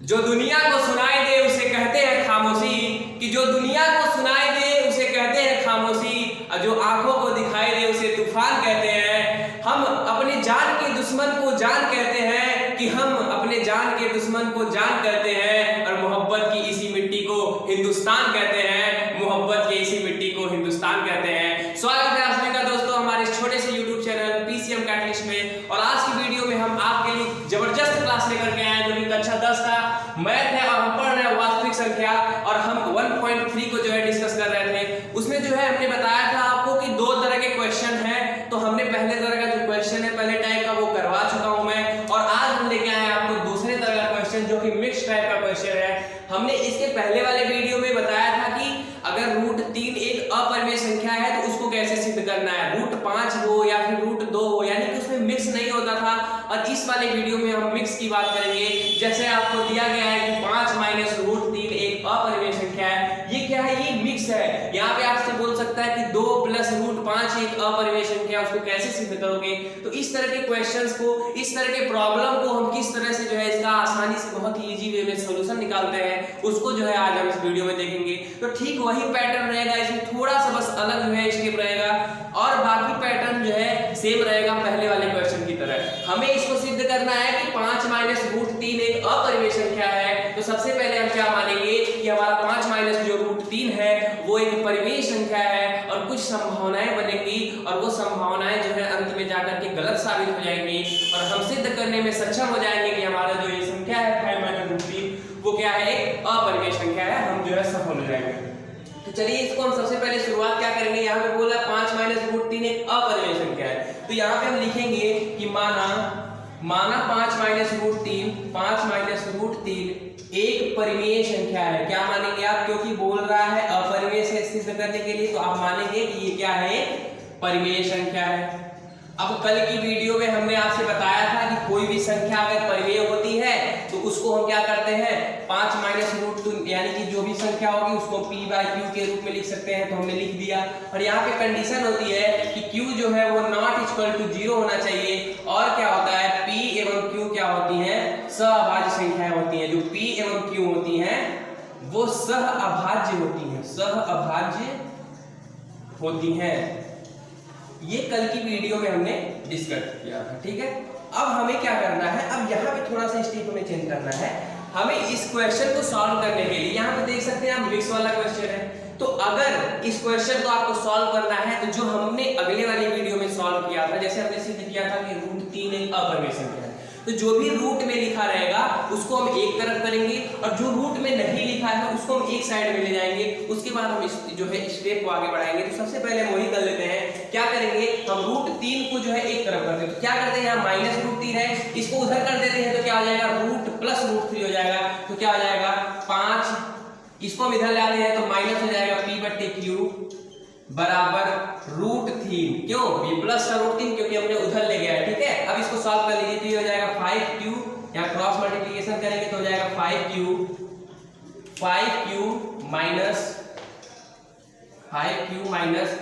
जो दुनिया को सुनाई दे उसे कहते हैं खामोशी, कि जो दुनिया को सुनाई दे उसे कहते हैं खामोशी, और जो आंखों को दिखाई दे उसे तूफान कहते हैं। हम अपने जान के दुश्मन को जान कहते हैं, कि हम अपने जान के दुश्मन को जान कहते हैं, और मोहब्बत की इसी मिट्टी को हिंदुस्तान कहते हैं, मोहब्बत की इसी मिट्टी को हिंदुस्तान कहते हैं। स्वागत है आप सभी का दोस्तों हमारे इस छोटे से YouTube चैनल PCM कैटलिस्ट में। और आज की वीडियो में हम आपके लिए जबरदस्त क्लास लेकर के आए हैं, जो कि कक्षा 10 का मैथ है, और हम पढ़ रहे हैं वास्तविक संख्या, और हम 1.3 को जो है डिस्कस कर रहे थे। उसमें जो है हमने बताया था आपको कि दो तरह के क्वेश्चन हैं। तो हमने पहले तरह का जो क्वेश्चन है पहले टाइप का वो करवा चुका हूं मैं, और आज हम लेके आए हैं आपको दूसरे तरह का क्वेश्चन जो कि मिक्स टाइप का क्वेश्चन है। हमने इसके पहले वाले वीडियो में बताया था कि अगर √3 एक अपरिमेय संख्या है तो उसको कैसे सिद्ध करना है, √5 हो या फिर √2 हो, यानी कि उसमें मिक्स नहीं होता था। और इस वाले वीडियो में हम मिक्स की बात करेंगे। जैसे आपको दिया गया है कि 5 - √3 एक अपरिमेय संख्या है। ये क्या है? ये मिक्स है। यहाँ पे आपसे बोल सकता है कि 2 + √5 एक अपरिमेय संख्या, उसको कैसे सिद्ध करोगे। तो इस तरह के क्वेश्चंस को, इस तरह के प्रॉब्लम को हम किस तरह से जो है इसका आसानी से बहुत ही इजी वे में सॉल्यूशन निकालते हैं, उसको जो है आज हम इस वीडियो में देखेंगे। तो ठीक वही पैटर्न रहेगा, इसमें थोड़ा सा बस अलग जो है स्टेप रहेगा, और बाकी पैटर्न जो है सेम रहेगा पहले वाले क्वेश्चन की तरह। हमें इसको सिद्ध करना है कि 5 - √3 एक अपरिमेय संख्या है। तो सबसे पहले हम क्या मानेंगे कि हमारा 5 - जो √3 है वो एक परिमेय संख्या है, और कुछ संभावनाएं बनेंगी, और वो संभावनाएं जो है अंत में जाकर के गलत साबित हो जाएंगी, और हम सिद्ध करने में सक्षम हो जाएंगे कि हमारा जो ये संख्या है 5 - √3 वो क्या है, एक अपरिमेय संख्या है। हम जो है सफल हो जाएंगे। तो चलिए इसको हम सबसे पहले शुरुआत क्या करेंगे। यहाँ पे बोला 5 - √3 एक अपरिमेय संख्या है। तो यहाँ पे हम लिखेंगे कि माना 5 - √3 एक परिमेय संख्या है। क्या मानेंगे आप? क्योंकि बोल रहा है अपरिमेय से सिद्ध करने के लिए, तो आप मानेंगे कि ये क्या है, परिमेय संख्या है। अब कल की वीडियो में हमने आपसे बताया था कि कोई भी संख्या अगर परिमेय होती है तो उसको हम क्या करते हैं, 5 - √2 यानी कि जो भी संख्या होगी उसको p/q के रूप में लिख सकते हैं। तो हमने लिख दिया। और यहाँ पे कंडीशन होती है कि q जो है वो ≠ 0 होना चाहिए। और क्या होता है, p एवं q क्या होती हैं, सहअभाज्य संख्याएं होती हैं। जो p एवं q होती हैं वो सहअभाज्य होती हैं, सहअभाज्य होती हैं। ये कल की वीडियो में हमने डिस्कस किया था, ठीक है। अब हमें क्या करना है, अब यहाँ पे थोड़ा सा स्टेप हमें चेंज करना है। हमें इस क्वेश्चन को सॉल्व करने के लिए, यहाँ पे देख सकते हैं आप मिक्स वाला क्वेश्चन है। तो अगर इस क्वेश्चन को आपको सॉल्व करना है तो जो हमने अगले वाली वीडियो में सॉल्व किया था, जैसे हमने सिद्ध किया था कि √3 एक अपरिमेय संख्या है, तो जो भी रूट में लिखा रहेगा उसको हम एक तरफ करेंगे, और जो रूट में नहीं लिखा है उसको हम एक साइड में ले जाएंगे। उसके बाद हम इस जो है स्टेप को आगे बढ़ाएंगे। तो सबसे पहले हम वही कर लेते हैं। क्या करेंगे, हम √3 को जो है एक तरफ करते हैं। तो क्या करते हैं, यहाँ -√3 है, इसको उधर कर देते हैं। तो क्या हो जाएगा, रूट प्लस √3 हो जाएगा। तो क्या हो जाएगा, 5, इसको हम इधर ले आते हैं तो माइनस हो जाएगा p/q बराबर √3। क्यों, p प्लस का √3, क्योंकि हमने उधर ले गया है, ठीक है। अब इसको सॉल्व कर लीजिए। तो ये हो जाएगा 5q, यहाँ क्रॉस मल्टीप्लिकेशन करेंगे तो हो जाएगा 5q माइनस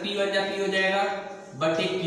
p बन जा p हो जाएगा बटे q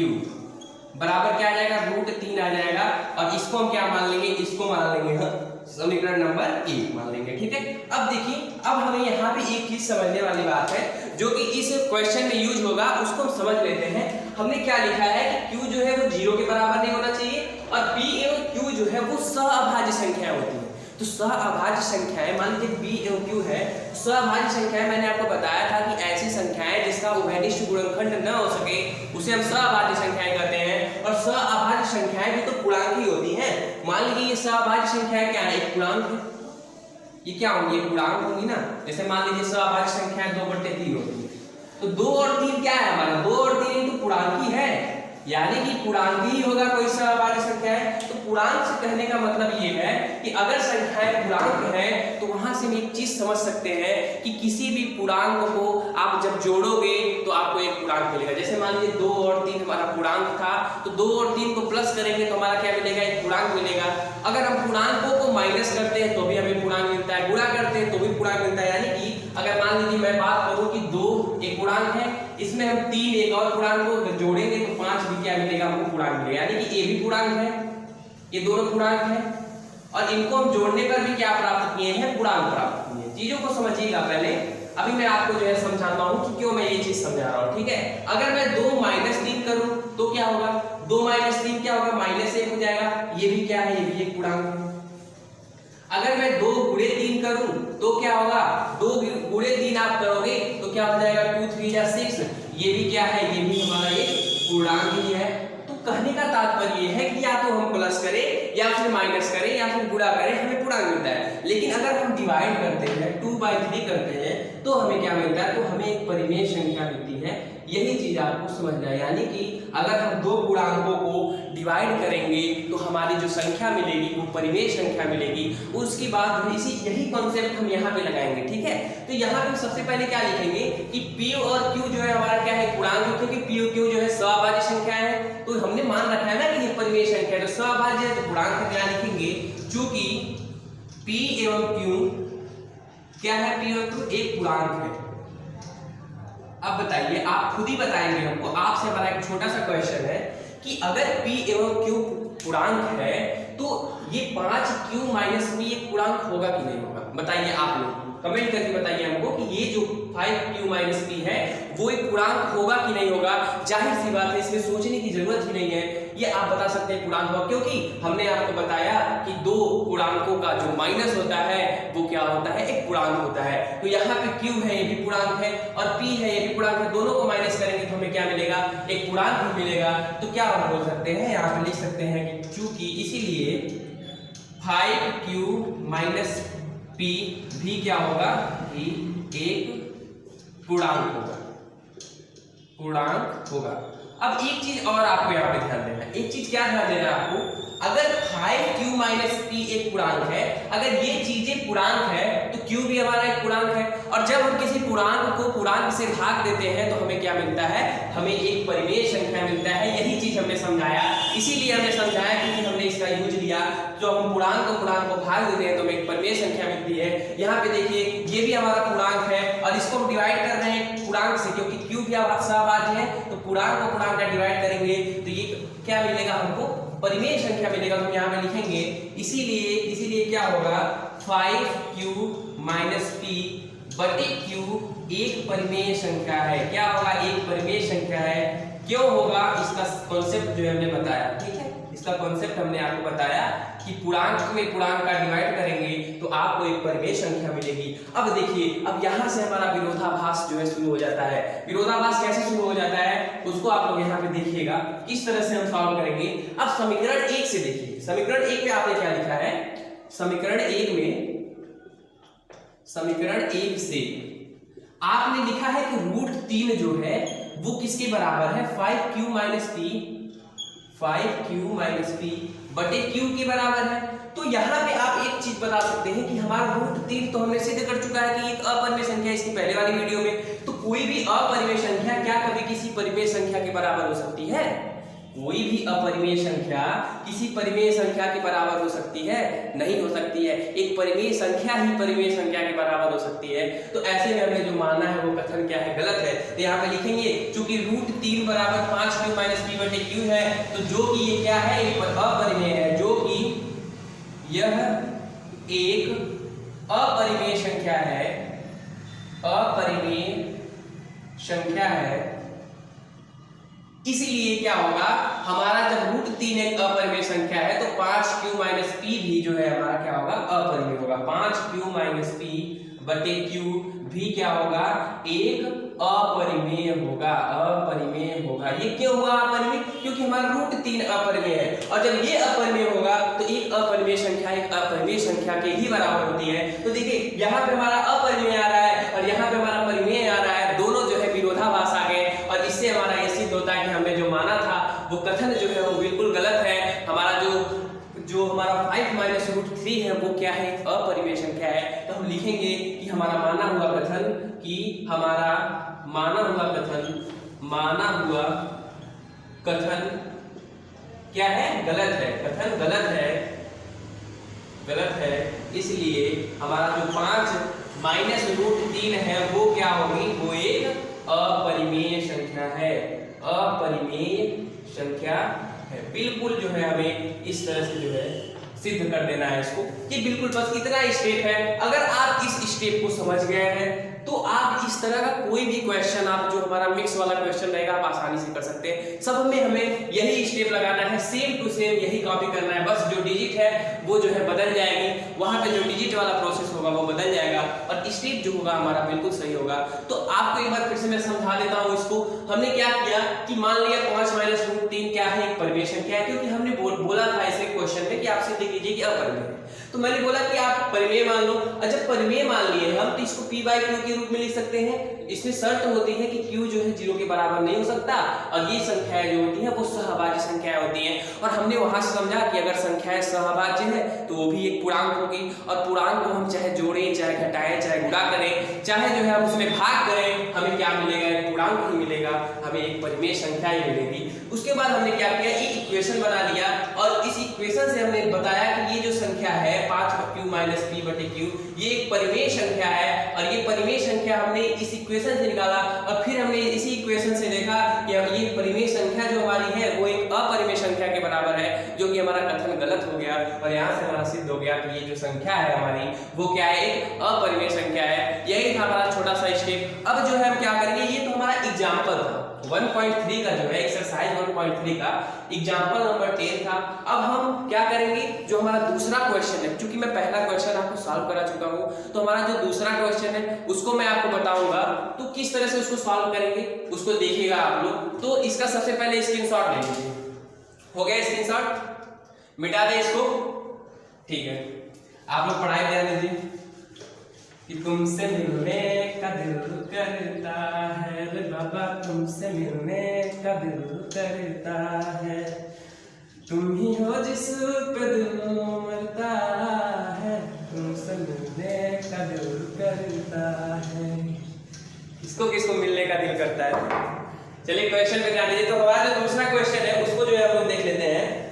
बराबर क्या आ जाएगा, √3 आ जाएगा। और इसको हम क्या मान लेंगे, इसको मान लेंगे हम समीकरण नंबर 1 मान लेंगे, ठीक है। अब देखिए, अब हमें यहाँ पे एक चीज समझने वाली बात है जो कि इस क्वेश्चन में यूज होगा, उसको हम समझ लेते हैं। हमने क्या लिखा है कि q जो है वो 0 के बराबर नहीं होना चाहिए, और p एवं q जो है वो सहअभाज्य संख्या होती है। तो सहअभाज्य संख्याएं, मान लीजिए p एवं q है, सहअभाज्य संख्याएं मैंने आपको बताया था कि ऐसी संख्याएं जिसका उभयनिष्ठ गुणनखंड न हो सके उसे हम सहअभाज्य संख्याएं कहते हैं। और सहअभाज्य संख्याएं भी तो पूर्णांक ही होती हैं। मान लीजिए ये सहअभाज्य संख्याएं क्या है, एक पूर्णांक है। ये क्या होंगी, पूर्णांक होंगी ना। जैसे मान लीजिए सहअभाज्य संख्याएं 2/3 होती है, तो 2 और 3 क्या है हमारा, 2 और 3 तो पूर्णांक ही है, यानी कि पूर्णांक ही होगा कोई सहअभाज्य संख्या है। तो पूर्णांक से कहने का मतलब ये है कि अगर संख्याएं पूर्णांक है तो वहां से हम एक चीज समझ सकते हैं कि किसी भी पूर्णांक को आप जब जोड़ोगे तो आपको एक पूर्णांक मिलेगा। जैसे मान लीजिए 2 और 3 हमारा पूर्णांक था, तो 2 और 3 को प्लस करेंगे तो हमारा क्या मिलेगा, एक पूर्णांक मिलेगा। अगर हम पूर्णांकों को माइनस करते हैं तो भी हमें पूर्णांक मिलता है, गुणा करते हैं तो भी पूर्णांक मिलता है। यानी कि अगर मान लीजिए मैं बात करूं कि 2 एक पूर्णांक है, इसमें हम 3 एक और पूर्णांक को जोड़ेंगे तो 5 भी क्या मिलेगा, हमको पूर्णांक मिलेगा। यानी कि ये भी पूर्णांक है, ये दोनों पूर्णांक है, और इनको हम जोड़ने पर भी क्या प्राप्त किए हैं, गुणांक प्राप्त किए हैं। चीजों को समझिएगा पहले, अभी मैं आपको जो है समझाता हूँ कि क्यों मैं ये चीज समझा रहा हूँ, ठीक है। अगर मैं 2 - 3 करूँ तो क्या होगा, 2 - 3 क्या होगा, -1 हो जाएगा। ये भी क्या है, ये भी एक गुणांक है। अगर मैं 2 × 3 करूं तो क्या होगा, 2 × 3 आप करोगे तो क्या हो जाएगा, 2 3 या 6। ये भी क्या है, ये भी हमारा एक पूर्णांक ही है। तो कहने का तात्पर्य ये है कि या तो हम प्लस करें या फिर माइनस करें या फिर गुणा करें, हमें पूर्णांक मिलता है। लेकिन अगर हम डिवाइड करते हैं, 2/3 करते हैं तो हमें क्या मिलता है, तो हमें एक परिमेय संख्या मिलती है। यही चीज आपको समझना है, यानी कि अगर हम 2 पूर्णांकों को डिवाइड करेंगे तो हमारी जो संख्या मिलेगी वो परिमेय संख्या मिलेगी। उसके बाद यही कॉन्सेप्ट हम यहाँ पे लगाएंगे, ठीक है। तो यहाँ पे सबसे पहले क्या लिखेंगे कि P और Q जो है हमारा क्या है, पूर्णांक है, क्योंकि P और Q जो है सहअभाज्य संख्या है। तो हमने मान रखा है ना कि ये परिमेय संख्या है, तो सहअभाज्य है तो पूर्णांक क्या लिखेंगे, चूंकि P एवं Q क्या है, P और Q एक पूर्णांक है। अब बताइए, आप खुद ही बताएंगे हमको, आपसे हमारा एक छोटा सा क्वेश्चन है कि अगर P एवं Q पूर्णांक है तो ये 5Q - P एक पूर्णांक होगा कि नहीं होगा, बताइए आप लोग कमेंट करके बताइए हमको कि ये जो 5Q - P है वो एक पूर्णांक होगा कि नहीं होगा। जाहिर सी बात है, इसमें सोचने की जरूरत ही नहीं है, ये आप बता सकते हैं पूर्णांक होगा, क्योंकि हमने आपको बताया कि 2 पूर्णांकों का जो माइनस होता है वो क्या होता है, एक पूर्णांक होता है। तो यहाँ पे Q है, ये भी पूर्णांक है, और P है, ये भी पूर्णांक है। दोनों को माइनस करेंगे तो हमें क्या मिलेगा, एक पूर्णांक ही मिलेगा। तो क्या हम बोल सकते हैं, यहाँ पे लिख सकते हैं कि चूंकि इसीलिए 5Q - P भी क्या होगा, कि एक पूर्णांक होगा, पूर्णांक होगा। अब एक चीज और आपको यहाँ पे ध्यान देना है, एक चीज क्या ध्यान देना है आपको, अगर 5Q - P एक पूर्णांक है, अगर ये चीजें पूर्णांक है तो Q भी हमारा एक पूर्णांक है, और जब हम किसी पूर्णांक को पूर्णांक से भाग देते हैं तो हमें क्या मिलता है, हमें एक परिमेय संख्या मिलता है। यही चीज हमने समझाया, इसीलिए हमने समझाया क्योंकि हमने इसका यूज लिया। जो हम पूर्णांक को भाग देते हैं तो हमें एक परिमेय संख्या मिलती है। यहाँ पे देखिए, ये भी हमारा पूर्णांक है और इसको हम डिवाइड कर रहे हैं पूर्णांक से, क्योंकि Q भी सहअभाज्य है। तो पूर्णांक को पूर्णांक का डिवाइड करेंगे तो ये क्या मिलेगा हमको, परिमेय संख्या मिलेगा। तो हम यहाँ पे लिखेंगे इसीलिए क्या होगा, 5Q - P बटे Q एक परिमेय संख्या है। क्या होगा, एक परिमेय संख्या है। क्यों होगा, इसका कॉन्सेप्ट जो हमने बताया, ठीक है, इसका कॉन्सेप्ट हमने आपको बताया कि पूर्णांक में पूर्णांक का डिवाइड करेंगे तो आपको एक परिमेय संख्या मिलेगी। अब देखिए, अब यहाँ से हमारा विरोधाभास जो है शुरू हो जाता है। विरोधाभास कैसे शुरू हो जाता है उसको आप लोग यहाँ पे देखिएगा, किस तरह से हम सॉल्व करेंगे। अब समीकरण 1 से देखिए, समीकरण 1 में आपने क्या लिखा है, समीकरण 1 से आपने लिखा है कि √3 जो है वो किसके बराबर है, 5Q - P बटे Q के बराबर है। तो यहाँ पे आप एक चीज बता सकते हैं कि हमारा √3 तो हमने सिद्ध कर चुका है कि एक अपरिमेय संख्या, इसकी पहले वाली वीडियो में। तो कोई भी अपरिमेय संख्या क्या कभी किसी परिमेय संख्या के बराबर हो सकती है, कोई भी अपरिमेय संख्या किसी परिमेय संख्या के बराबर हो सकती है, नहीं हो सकती है। एक परिमेय संख्या ही परिमेय संख्या के बराबर हो सकती है। तो ऐसे में हमें जो मानना है वो कथन क्या है, गलत है। तो यहाँ पे लिखेंगे चूंकि √3 बराबर 5Q - P बटे Q है, तो जो कि ये क्या है, एक अपरिमेय है, जो कि यह एक अपरिमेय संख्या है, अपरिमेय संख्या है। इसीलिए क्या होगा, हमारा जब √3 एक अपरिमेय संख्या है तो 5Q - P भी जो है हमारा क्या होगा, अपरिमेय होगा। 5Q - P बटे Q भी क्या होगा, एक अपरिमेय होगा, अपरिमेय होगा। ये क्यों हुआ अपरिमेय, क्योंकि हमारा √3 अपरिमेय है, और जब ये अपरिमेय होगा तो एक अपरिमेय संख्या एक अपरिमेय संख्या के ही बराबर होती है। तो देखिए, यहाँ पे हमारा अपरिमेय आ रहा है और यहाँ पे हमारा परिमेय आ रहा है, दोनों जो है विरोधाभास आ गए, और इससे हमारा ये सिद्ध होता है कि हमने जो माना था वो कथन जो है वो बिल्कुल गलत है। हमारा जो हमारा 5 - √3 है वो क्या है, अपरिमेय संख्या है। तो हम लिखेंगे कि हमारा माना हुआ कथन, कि हमारा माना हुआ कथन क्या है, गलत है, कथन गलत है। इसलिए हमारा जो 5 - √3 है वो क्या होगी, वो एक अपरिमेय संख्या है, अपरिमेय संख्या है। बिल्कुल जो है हमें इस तरह से जो है सिद्ध कर देना है इसको। ये बिल्कुल बस इतना स्टेप है। अगर आप इस स्टेप को समझ गए हैं तो आप इस तरह का कोई भी क्वेश्चन, आप जो हमारा मिक्स वाला क्वेश्चन रहेगा, आप आसानी से कर सकते हैं। सब में हमें यही स्टेप लगाना है, सेम टू सेम यही कॉपी करना है। बस जो डिजिट है वो जो है बदल जाएगी, वहां पे जो डिजिट वाला प्रोसेस होगा वो बदल जाएगा और स्टेप जो होगा हमारा बिल्कुल सही होगा। तो आपको एक बार फिर से मैं समझा देता हूँ इसको। हमने क्या किया कि मान लिया 5 माइनस रूट 3 क्या है, एक परिमेय संख्या है, क्योंकि हमने बोला था ऐसे क्वेश्चन में कि आप सिद्ध कीजिए कि अपरिमेय है। तो मैंने बोला कि आप परिमेय मान लो, और जब परिमेय मान लिए हम तो इसको p बाई क्यू के रूप में लिख सकते हैं। इसमें शर्त होती है कि q जो है 0 के बराबर नहीं हो सकता और ये संख्याएं जो होती हैं वो सहभाज्य संख्याएं होती हैं। और हमने वहां से समझा कि अगर संख्याएं सहभाज्य है तो वो भी एक पूर्णांक होगी, और पूर्णांक को हम चाहे जोड़ें, चाहे घटाएं, चाहे गुणा करें, चाहे जो है हम उसमें भाग करें, हमें क्या मिलेगा, एक पूर्णांक ही मिलेगा, हमें एक परिमेय संख्या ही मिलेगी। उसके बाद हमने क्या किया, एक इक्वेशन बना लिया और इस इक्वेशन से हमने बताया कि ये जो संख्या है 5q माइनस p बटे q ये एक परिमेय संख्या है, और ये परिमेय संख्या हमने इस इक्वेशन से निकाला। और फिर हमने इसी इक्वेशन से देखा कि अब ये परिमेय संख्या जो हमारी है वो एक अपरिमेय संख्या के बराबर है, जो कि हमारा कथन गलत हो गया और यहाँ से हमारा सिद्ध हो गया कि ये जो संख्या है हमारी वो क्या है, एक अपरिमेय संख्या है। यही था हमारा छोटा सा स्टेप। अब जो है हम क्या करेंगे, ये तो हमारा एग्जाम्पल था 1.3 का, जो है एक्सरसाइज 1.3 का एग्जाम्पल नंबर 10 था। अब हम क्या करेंगे, जो हमारा दूसरा क्वेश्चन है, क्योंकि मैं पहला क्वेश्चन आपको सॉल्व करा चुका हूँ, तो हमारा जो दूसरा क्वेश्चन है उसको मैं आपको बताऊंगा तो किस तरह से उसको सॉल्व करेंगे, उसको देखिएगा आप लोग। तो इसका सबसे पहले स्क्रीनशॉट ले लीजिए। हो गया स्क्रीनशॉट, मिटा दे इसको, ठीक है। आप लोग पढ़ाई ध्यान दीजिए कि तुमसे मिलने का दिल करता है रे बाबा, तुमसे मिलने का दिल करता है, तुम ही हो जिस पे दिल मरता है, तुमसे मिलने का दिल करता है। किसको किसको मिलने का दिल करता है? चलिए क्वेश्चन पे ध्यान दीजिए। तो हमारा जो दूसरा क्वेश्चन है उसको जो है हम लोग देख लेते हैं।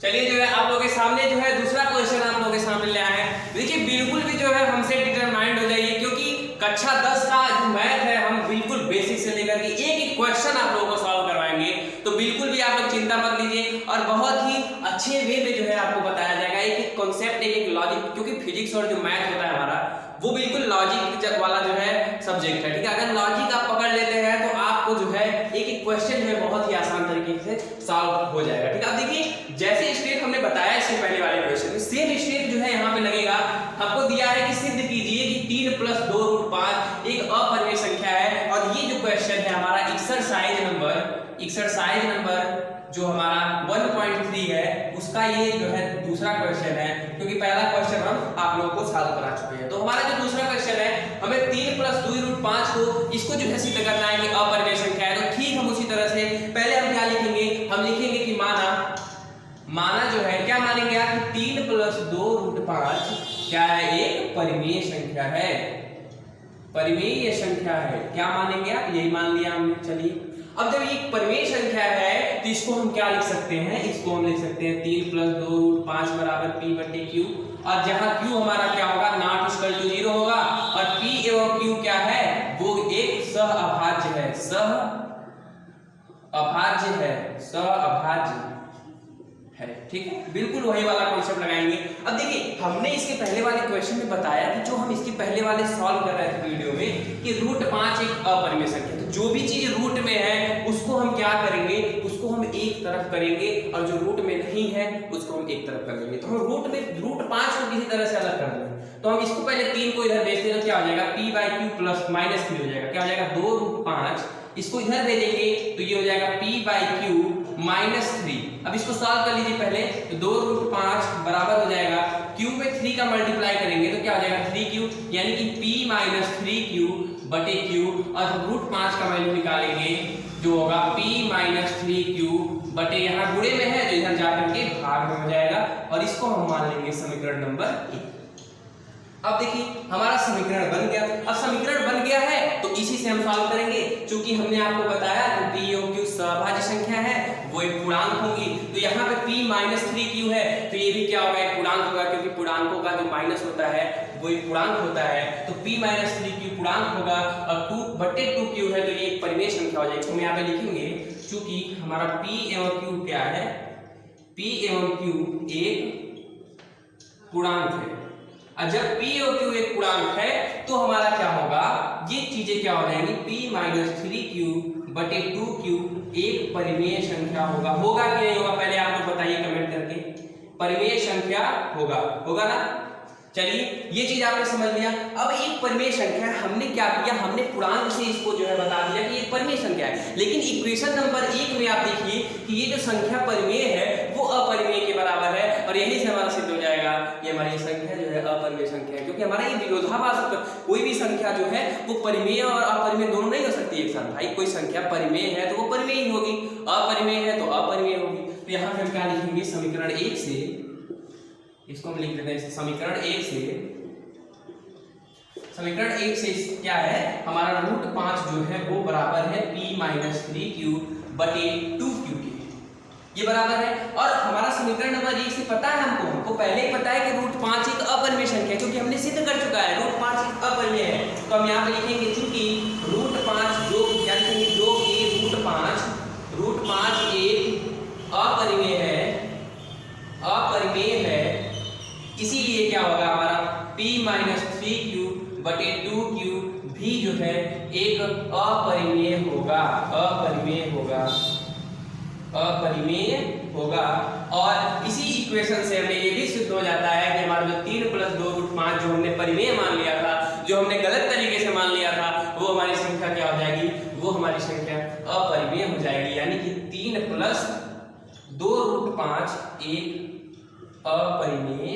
चलिए जो है आप लोगों के सामने जो है दूसरा क्वेश्चन आप लोगों के सामने ले आए हैं। देखिए बिल्कुल भी जो है हमसे डिटरमाइंड हो जाइए, क्योंकि कक्षा 10 का जो मैथ है हम बिल्कुल बेसिक से लेकर के एक एक क्वेश्चन आप लोगों को सॉल्व करवाएंगे। तो बिल्कुल भी आप लोग चिंता मत लीजिए, और बहुत ही अच्छे वे में जो है आपको बताया जाएगा, एक एक कॉन्सेप्ट, एक एक लॉजिक, क्योंकि फिजिक्स और जो मैथ होता है हमारा वो बिल्कुल लॉजिक वाला जो है सब्जेक्ट है, ठीक है। अगर लॉजिक आप पकड़ लेते हैं तो आपको जो है एक एक क्वेश्चन जो है बहुत ही आसान तरीके से सॉल्व हो जाएगा, ठीक है। अब देखिए जैसे स्टेप हमने बताया इससे पहले वाले क्वेश्चन में, सेम स्टेप जो है यहाँ पे लगेगा। आपको दिया है कि सिद्ध कीजिए कि 3 + 2 √ 5 एक अपरिमेय संख्या है, और ये जो क्वेश्चन है हमारा एक्सरसाइज नंबर जो हमारा 1.3 है उसका ये जो है दूसरा क्वेश्चन है, क्योंकि पहला क्वेश्चन हम आप लोगों को सॉल्व करा चुके हैं। तो हमारा जो दूसरा क्वेश्चन है, हमें 3 + 2 √ 5 को इसको जो है सिद्ध करना है कि अपरिमेय संख्या है। तो ठीक हम उसी तरह से पहले हम क्या लिखेंगे, हम लिखेंगे कि माना जो है, क्या मानेंगे आप, 3 + 2 √ 5 क्या है, एक परिमेय संख्या है, परिमेय संख्या है। क्या मानेंगे आप, यही मान लिया हमने। चलिए अब जब ये परिमेय संख्या है तो इसको हम क्या लिख सकते हैं, इसको हम लिख सकते हैं 3 + 2 √ 5 बराबर p बटे q, और जहां q हमारा क्या होगा, ≠ 0 होगा, और p एवं q क्या है, वो एक सहअभाज्य है, सहअभाज्य है, ठीक है। बिल्कुल वही वाला कॉन्सेप्ट लगाएंगे। अब देखिए हमने इसके पहले वाले क्वेश्चन में बताया कि जो हम इसके पहले वाले सॉल्व कर रहे थे वीडियो में कि √5 एक अपरिमेय संख्या, तो जो भी चीज रूट में है उसको हम क्या करेंगे, उसको हम एक तरफ करेंगे, और जो रूट में नहीं है उसको हम एक तरफ कर लेंगे। तो हम √5 को किसी तरह से अलग कर लेंगे। तो हम इसको पहले 3 को इधर भेजते हैं तो क्या हो जाएगा, p/q + -3 हो जाएगा। क्या हो जाएगा, 2 √5, इसको इधर भेजेंगे तो ये हो जाएगा p/q -3। अब इसको सॉल्व कर लीजिए पहले, तो 2 √5 बराबर हो जाएगा, q में 3 का मल्टीप्लाई करेंगे तो क्या हो जाएगा 3q, यानी कि p - 3q बटे q, और हम √5 का वैल्यू निकालेंगे जो होगा p - 3q बटे, यहाँ गुणे में है तो इधर जाकर के भाग में हो जाएगा, और इसको हम मान लेंगे समीकरण नंबर 1। अब देखिए हमारा समीकरण बन गया। अब समीकरण बन गया है तो इसी से हम सॉल्व करेंगे, क्योंकि हमने आपको बताया कि p और q सहभाज्य संख्या है, वो एक पूर्णांक होगी। तो यहाँ पे p - 3q है तो ये भी क्या होगा, एक पूर्णांक होगा, क्योंकि पूर्णांकों का जो माइनस होता है वो एक पूर्णांक होता है। तो p - 3q पूर्णांक होगा, और 2/2q है तो ये एक परिमेय संख्या हो जाएगी। तो हम यहाँ पे लिखेंगे, चूंकि हमारा p एवं q क्या है, P एवं Q एक पूर्णांक है। और जब P और Q एक पूर्णांक है तो हमारा क्या होगा, ये चीजें क्या हो जाएंगी, P - 3Q बटे 2Q एक परिमेय संख्या होगा कि नहीं होगा, पहले आप लोग बताइए कमेंट करके। परिमेय संख्या होगा ना। चलिए ये चीज आपने समझ लिया। अब एक परिमेय संख्या हमने क्या किया, हमने पूर्णांक से इसको जो है बता दिया कि ये परिमेय संख्या है। लेकिन इक्वेशन नंबर 1 में आप देखिए कि ये जो संख्या परिमेय है वो अपरिमेय के बराबर है, और यही से हमारा सिद्ध हो जाएगा ये हमारी संख्या जो है अपरिमेय संख्या है, क्योंकि हमारा ये विरोधाभास कोई भी संख्या जो है वो परिमेय और अपरिमेय दोनों नहीं हो सकती एक साथ। भाई कोई संख्या परिमेय है तो वो परिमेय ही होगी, अपरिमेय है तो अपरिमेय होगी। तो यहाँ पे हम क्या लिखेंगे, समीकरण 1 से इसको हम लिख देते हैं, समीकरण 1 से क्या है, हमारा √5 जो है वो बराबर है P - 3Q बटे 2Q के, ये बराबर है। और हमारा समीकरण नंबर 1 से पता है हमको पहले ही पता है कि √5 एक अपरिमेय संख्या है, क्योंकि हमने सिद्ध कर चुका है √5 एक अपरिमेय है। तो हम यहाँ पे लिखेंगे चूंकि √5 जो क्या लिखेंगे, जो कि √5 एक अपरिमेय है, इसीलिए क्या होगा हमारा P - 3Q बटे 2Q भी जो है एक अपरिमेय होगा। और इसी इक्वेशन से हमें ये भी सिद्ध हो जाता है कि हमारा जो 3 + 2 √5 जो हमने परिमेय मान लिया था, जो हमने गलत तरीके से मान लिया था, वो हमारी संख्या क्या हो जाएगी, वो हमारी संख्या अपरिमेय हो जाएगी। यानी कि 3 + 2 √5 एक अपरिमेय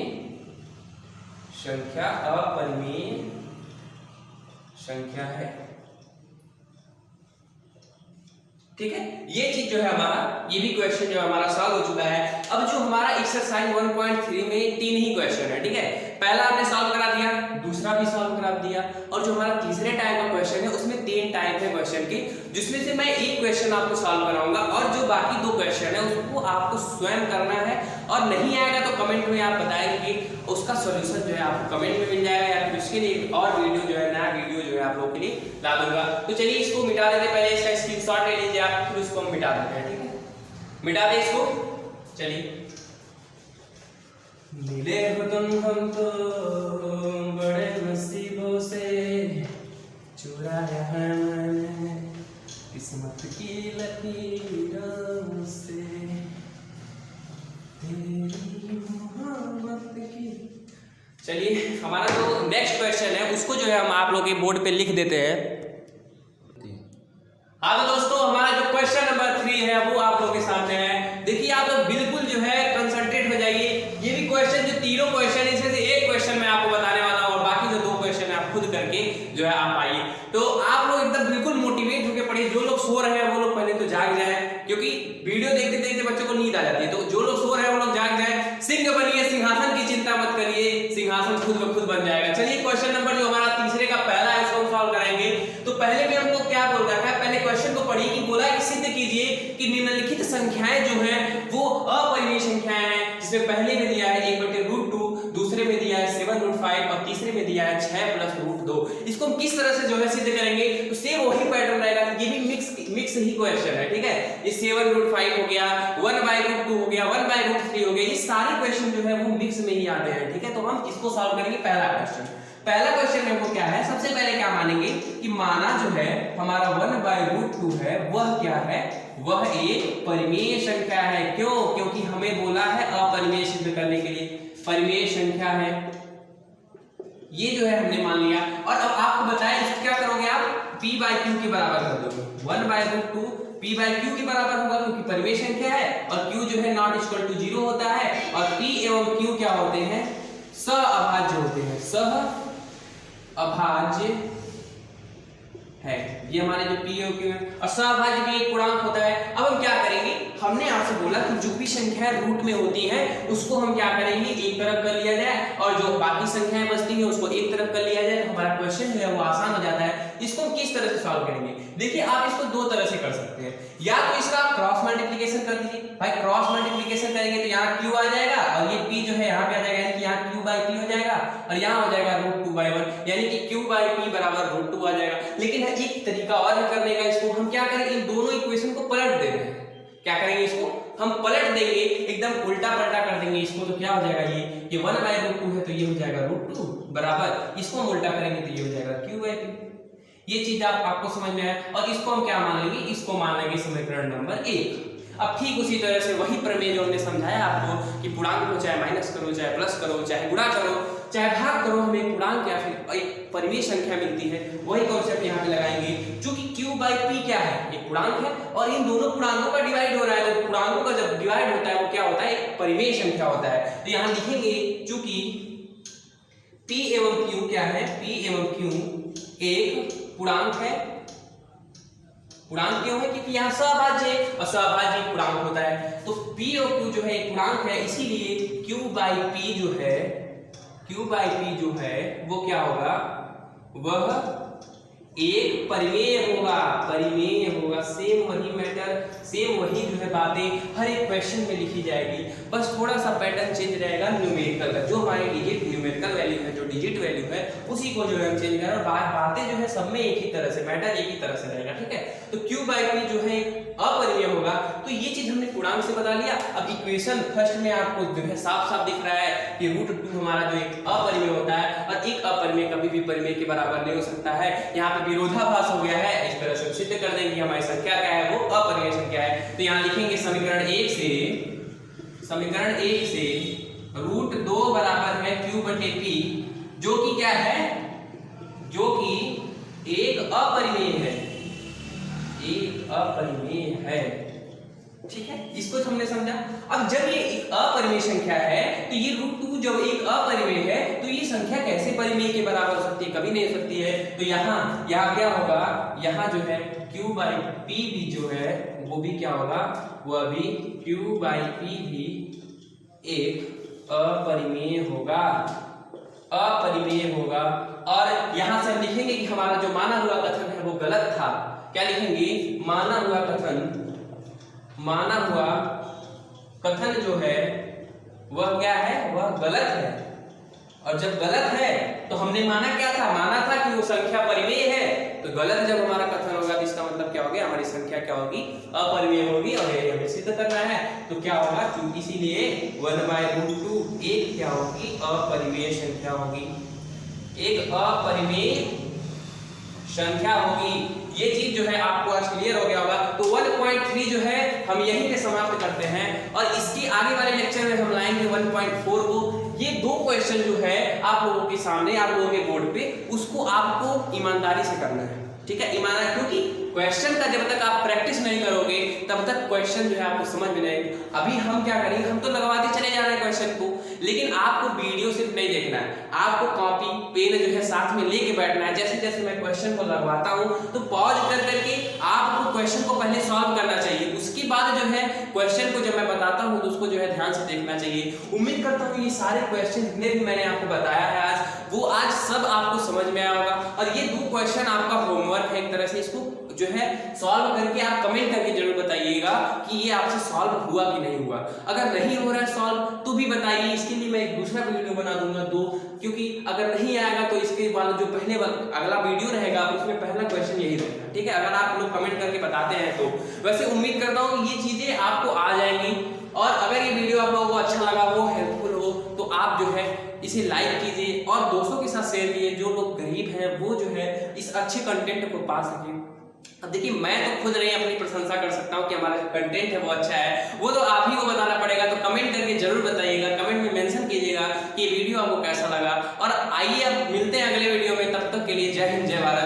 संख्या है। ठीक है, ये चीज जो है हमारा, ये भी क्वेश्चन जो है हमारा सॉल्व हो चुका है। अब जो हमारा एक्सरसाइज 1.3 में 3 ही क्वेश्चन है। ठीक है, पहला हमने सॉल्व करा दिया, दूसरा भी सॉल्व करा दिया, और जो हमारा तीसरे टाइप का क्वेश्चन है उसमें 3 टाइप है क्वेश्चन के, जिसमें से मैं एक क्वेश्चन आपको सॉल्व कराऊंगा, और जो बाकी 2 क्वेश्चन है उसको आपको स्वयं करना है। और नहीं आएगा तो कमेंट में आप बताएंगे कि उसका सॉल्यूशन जो है आपको कमेंट में मिल जाएगा, या फिर उसके लिए एक और वीडियो जो है, नया वीडियो जो है आप लोगों के लिए ला दूंगा। तो चलिए इसको मिटा देते, पहले इसका स्क्रीनशॉट ले लीजिए आप, फिर उसको हम मिटा देते हैं। ठीक है, मिटा दे इसको। चलिए, मिले हो तुम हमको बड़े नसीबों से, चुराया है मैंने किस्मत की लकीरों से, तेरी मोहब्बत की। चलिए, हमारा जो नेक्स्ट क्वेश्चन है उसको जो है हम आप लोग के बोर्ड पे लिख देते हैं। हाँ तो दोस्तों, हमारा जो क्वेश्चन नंबर 3 है वो आप लोगों के सामने है। देखिए, आप लोग बिल्कुल जो है कंसंट्रेट हो जाइए। ये भी क्वेश्चन, जो तीनों क्वेश्चन, इसमें से एक क्वेश्चन मैं आपको बताने वाला हूँ, और बाकी जो 2 क्वेश्चन है आप खुद करके जो है आप आइए। तो आप लोग एकदम बिल्कुल मोटिवेट होकर पढ़िए। जो लोग सो रहे हैं वो लोग पहले तो जाग जाए, क्योंकि वीडियो देखते देखते बच्चों को नींद आ जाती है। तो जो लोग सो रहे हैं वो लोग जाग जाए। सिंह बनिए, सिंहासन की चिंता मत करिए, सिंहासन खुद ब खुद बन जाएगा। चलिए, क्वेश्चन नंबर जो हमारा तीसरे का पहला है उसको हम सॉल्व कराएंगे। तो पहले भी हमको क्या बोल रखा है, पहले क्वेश्चन को पढ़िए कि बोला कि सिद्ध कीजिए कि निम्नलिखित संख्याएं जो हैं वो अपरिमेय संख्याएं हैं, जिसमें पहले में दिया है 1/√2, दूसरे में दिया है 7√5, और तीसरे में दिया है 6 + √2। इसको हम किस तरह से जो है सिद्ध करेंगे, तो सेम वही पैटर्न रहेगा। ये भी मिक्स ही क्वेश्चन है। ठीक है, ये 7√5 हो गया, 1/√2 हो गया, 1/√3 हो गया, ये सारे क्वेश्चन जो है वो मिक्स में ही आते हैं। ठीक है, तो हम इसको सॉल्व करेंगे। पहला क्वेश्चन में वो क्या है, सबसे पहले क्या मानेंगे कि माना जो है हमारा 1/√2 है, वह क्या है, वह एक परिमेय संख्या है। क्यों? क्योंकि हमें बोला है अपरिमेय सिद्ध करने के लिए परिमेय संख्या है। ये जो है हमने मान लिया, और अब आपको बताया इसको क्या करोगे आप, P/Q के बराबर कर दोगे। 1/√2 P/Q के बराबर होगा, क्योंकि परिमेय संख्या है, और Q जो है ≠ 0 होता है, और P एवं Q क्या होते हैं, सहअभाज्य होते हैं, सहअभाज्य है। ये हमारे जो P और Q है, और सहअभाज्य भी एक पूर्णांक होता है। अब हम क्या करेंगे, हमने आपसे बोला कि जो भी संख्या रूट में होती है उसको हम क्या करेंगे, एक तरफ कर लिया जाए, और जो बाकी संख्याएं बचती हैं उसको एक तरफ कर लिया जाए, तो हमारा क्वेश्चन जो है वो आसान हो जाता है। इसको हम किस तरह से सॉल्व करेंगे, देखिए आप इसको 2 तरह से कर सकते हैं। या तो इसका आप क्रॉस मल्टीप्लिकेशन कर दीजिए। भाई क्रॉस मल्टीप्लिकेशन करेंगे तो यहाँ Q आ जाएगा, और ये P जो है यहाँ पे आ जाएगा, यानी कि यहाँ Q/P हो जाएगा, और यहाँ हो जाएगा √2/1, यानी कि Q/P बराबर √2 आ जाएगा। लेकिन एक तरीका और है करने का, इसको हम क्या करेंगे, इन दोनों इक्वेशन को पलट देंगे। क्या करेंगे, इसको हम पलट देंगे, एकदम उल्टा पलटा कर देंगे इसको, तो क्या हो जाएगा ये 1/√2 है तो ये हो जाएगा √2 बराबर, इसको हम उल्टा करेंगे तो ये हो जाएगा q/p। ये चीज आपको समझ में आया। और इसको हम क्या मान लेंगे, इसको मान लेंगे समीकरण नंबर 1। अब ठीक उसी तरह से वही प्रमेय जो हमने समझाया आपको कि पूर्णांक को चाहे माइनस करो, चाहे प्लस करो, चाहे गुणा करो, चाहे भाग करो, हमें पूर्णांक या फिर एक परिमेय संख्या मिलती है, वही कॉन्सेप्ट यहाँ पे लगाएंगे। चूंकि q/p क्या है, एक पूर्णांक है और इन दोनों पूर्णांकों का डिवाइड हो रहा है, तो पूर्णांकों का जब डिवाइड होता है वो क्या होता है, एक परिमेय संख्या होता है। तो यहाँ लिखेंगे चूंकि p एवं q क्या है, p एवं q एक पूर्णांक है। पूर्णांक क्यों है, क्योंकि यहाँ सहभाज्य और सहभाज्य पूर्णांक होता है, तो p और q जो है एक पूर्णांक है, इसीलिए q/p जो है वो क्या होगा, वह एक परिमेय होगा। सेम वही मैटर, सेम वही जो है बातें हर एक क्वेश्चन में लिखी जाएगी, बस थोड़ा सा पैटर्न चेंज रहेगा न्यूमेरिकल का। जो हमारे डिजिट न्यूमेरिकल वैल्यू है, जो डिजिट वैल्यू है, उसी को जो है हम चेंज करें और बातें जो है सब में एक ही तरह से, मैटर एक ही तरह से रहेगा, ठीक है। तो q/p जो है अपरिमेय होगा, तो ये चीज हमने पूर्णांक से बता लिया। अब इक्वेशन फर्स्ट में आपको जो है साफ साफ दिख रहा है कि √2 हमारा जो एक अपरिमेय होता है और एक अपरिमेय कभी भी परिमेय के बराबर नहीं हो सकता है। यहाँ पे विरोधाभास हो गया है, इस तरह से सिद्ध कर देंगे हमारी संख्या क्या है, वो अपरिमेय संख्या है। तो यहाँ लिखेंगे समीकरण 1 से √2 बराबर है q/p, जो कि क्या है, जो कि एक अपरिमेय है, ठीक है। इसको हमने समझा। अब जब ये एक अपरिमेय संख्या है, तो ये √2 जब एक अपरिमेय है, तो ये संख्या कैसे परिमेय के बराबर हो सकती है, कभी नहीं हो सकती है। तो यहाँ क्या होगा, यहाँ जो है q/p भी जो है वो भी क्या होगा, वह भी q/p भी एक अपरिमेय होगा। और यहाँ से हम लिखेंगे कि हमारा जो माना हुआ कथन है वो गलत था। क्या लिखेंगे, माना हुआ कथन जो है वह क्या है, वह गलत है। और जब गलत है तो हमने माना क्या था, माना था कि वो संख्या परिमेय है। तो गलत जब हमारा कथन होगा तो इसका मतलब क्या हो गया, हमारी संख्या क्या होगी, अपरिमेय होगी। और ये हमें सिद्ध करना है, तो क्या होगा, क्योंकि इसीलिए 1/√2 एक क्या होगी, अपरिमेय संख्या होगी, एक अपरिमेय संख्या होगी। ये चीज जो है आपको आज क्लियर हो गया होगा। तो 1.3 जो है हम यहीं पे समाप्त करते हैं और इसकी आगे वाले लेक्चर में हम लाएंगे 1.4 को। ये दो क्वेश्चन जो है आप लोगों के सामने, आप लोगों के बोर्ड पे, उसको आपको ईमानदारी से करना है, ठीक है, ईमानदारी, क्योंकि क्वेश्चन का जब तक आप प्रैक्टिस नहीं करोगे तब तक क्वेश्चन जो है आपको समझ में नहीं आएगी। अभी हम क्या करेंगे, हम तो लगवाते चले जा रहे हैं क्वेश्चन को, लेकिन आपको वीडियो सिर्फ नहीं देखना है, आपको कॉपी पेन जो है साथ में लेके बैठना है। जैसे जैसे मैं क्वेश्चन को लगवाता हूँ तो पॉज कर करके आपको क्वेश्चन को पहले सॉल्व करना चाहिए, उसके बाद जो है क्वेश्चन को जब मैं बताता हूँ तो उसको जो है ध्यान से देखना चाहिए। उम्मीद करता हूँ ये सारे क्वेश्चन जितने भी मैंने आपको बताया है आज, वो आज सब आपको समझ में आया होगा। और ये 2 क्वेश्चन आपका होमवर्क है एक तरह से, इसको जो है सॉल्व करके आप कमेंट करके जरूर बताइएगा कि ये आपसे सॉल्व हुआ कि नहीं हुआ। अगर नहीं हो रहा है सॉल्व तो भी बताइए, इसके लिए मैं एक दूसरा वीडियो बना दूंगा 2, क्योंकि अगर नहीं आएगा तो इसके बाद जो पहले अगला वीडियो रहेगा उसमें पहला क्वेश्चन यही रहेगा, ठीक है, अगर आप लोग कमेंट करके बताते हैं तो। वैसे उम्मीद करता हूँ ये चीजें आपको आ जाएंगी। और अगर ये वीडियो आप लोगों को अच्छा लगा हो, हेल्पफुल हो, तो आप जो है इसे लाइक कीजिए और दोस्तों के साथ शेयर कीजिए, जो लोग गरीब हैं वो जो है इस अच्छे कंटेंट को पा सके। अब देखिए, मैं तो खुद नहीं अपनी प्रशंसा कर सकता हूँ कि हमारा जो कंटेंट है वो अच्छा है, वो तो आप ही को बताना पड़ेगा। तो कमेंट करके जरूर बताइएगा, कमेंट में मेंशन कीजिएगा कि वीडियो आपको कैसा लगा। और आइए अब मिलते हैं अगले वीडियो में, तब तक के लिए जय हिंद, जय भारत।